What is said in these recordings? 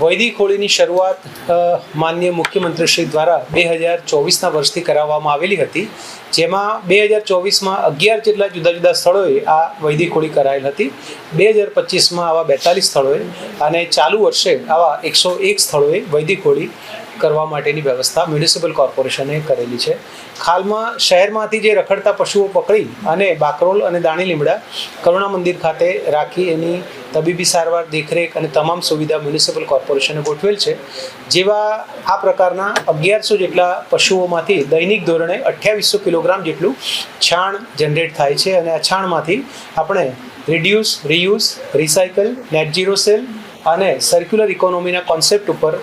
વૈદિક હોળીની શરૂઆત માનનીય મુખ્યમંત્રીશ્રી દ્વારા 2024ના વર્ષથી કરાવવામાં આવેલી હતી, જેમાં 2024માં 11 જેટલા જુદા જુદા સ્થળોએ આ વૈદિક હોળી કરાયેલ હતી. 2025માં આવા 42 સ્થળોએ અને ચાલુ વર્ષે આવા 101 સ્થળોએ વૈદિક હોળી કરવા માટેની વ્યવસ્થા મ્યુનિસિપલ કોર્પોરેશને કરેલી છે. હાલમાં શહેરમાંથી જે રખડતા પશુઓ પકડી અને બાકરોલ અને દાણી લીમડા કરુણા મંદિર ખાતે રાખી એની તબીબી સારવાર, દેખરેખ અને તમામ સુવિધા મ્યુનિસિપલ કોર્પોરેશને ગોઠવેલ છે. જેવા આ પ્રકારના 1100 જેટલા પશુઓમાંથી દૈનિક ધોરણે 2800 કિલોગ્રામ જેટલું છાણ જનરેટ થાય છે અને આ છાણમાંથી આપણે reduce, reuse, recycle, net zero cell અને સર્ક્યુલર ઇકોનોમીના કોન્સેપ્ટ ઉપર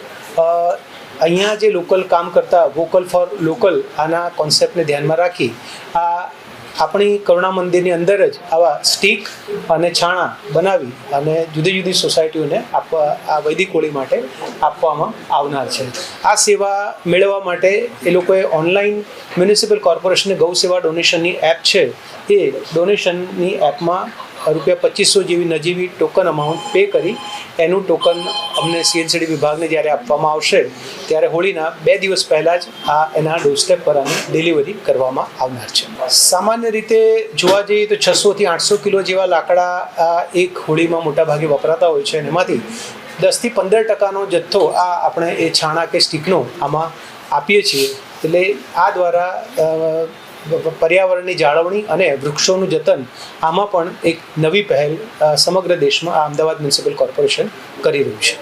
અહીંયા જે લોકલ કામ કરતા વોકલ ફોર લોકલ આના કોન્સેપ્ટને ધ્યાનમાં રાખી આપણી કરુણા મંદિરની અંદર જ આવા સ્ટીક અને છાણા બનાવી અને જુદી જુદી સોસાયટીઓને આ વૈદિક હોળી માટે આપવામાં આવનાર છે. આ સેવા મેળવવા માટે એ લોકોએ ઓનલાઈન મ્યુનિસિપલ કોર્પોરેશનની ગૌ સેવા ડોનેશનની એપ છે, એ ડોનેશનની એપમાં ₹2500 જેવી નજીવી ટોકન અમાઉન્ટ પે કરી એનું ટોકન અમને CNCD વિભાગને જ્યારે આપવામાં આવશે ત્યારે હોળીના 2 દિવસ પહેલાં જ એના ડોરસ્ટેપ પર આની ડિલિવરી કરવામાં આવનાર છે. સામાન્ય રીતે જોવા જઈએ તો 600થી 800 કિલો જેવા લાકડા એક હોળીમાં મોટાભાગે વપરાતા હોય છે અને એમાંથી 10થી 15% જથ્થો આપણે એ છાણા કે સ્ટીકનો આમાં આપીએ છીએ. એટલે આ દ્વારા પર્યાવરણની જાળવણી અને વૃક્ષોનું જતન આમાં પણ એક નવી પહેલ સમગ્ર દેશમાં અમદાવાદ મ્યુનિસિપલ કોર્પોરેશન કરી રહ્યું છે.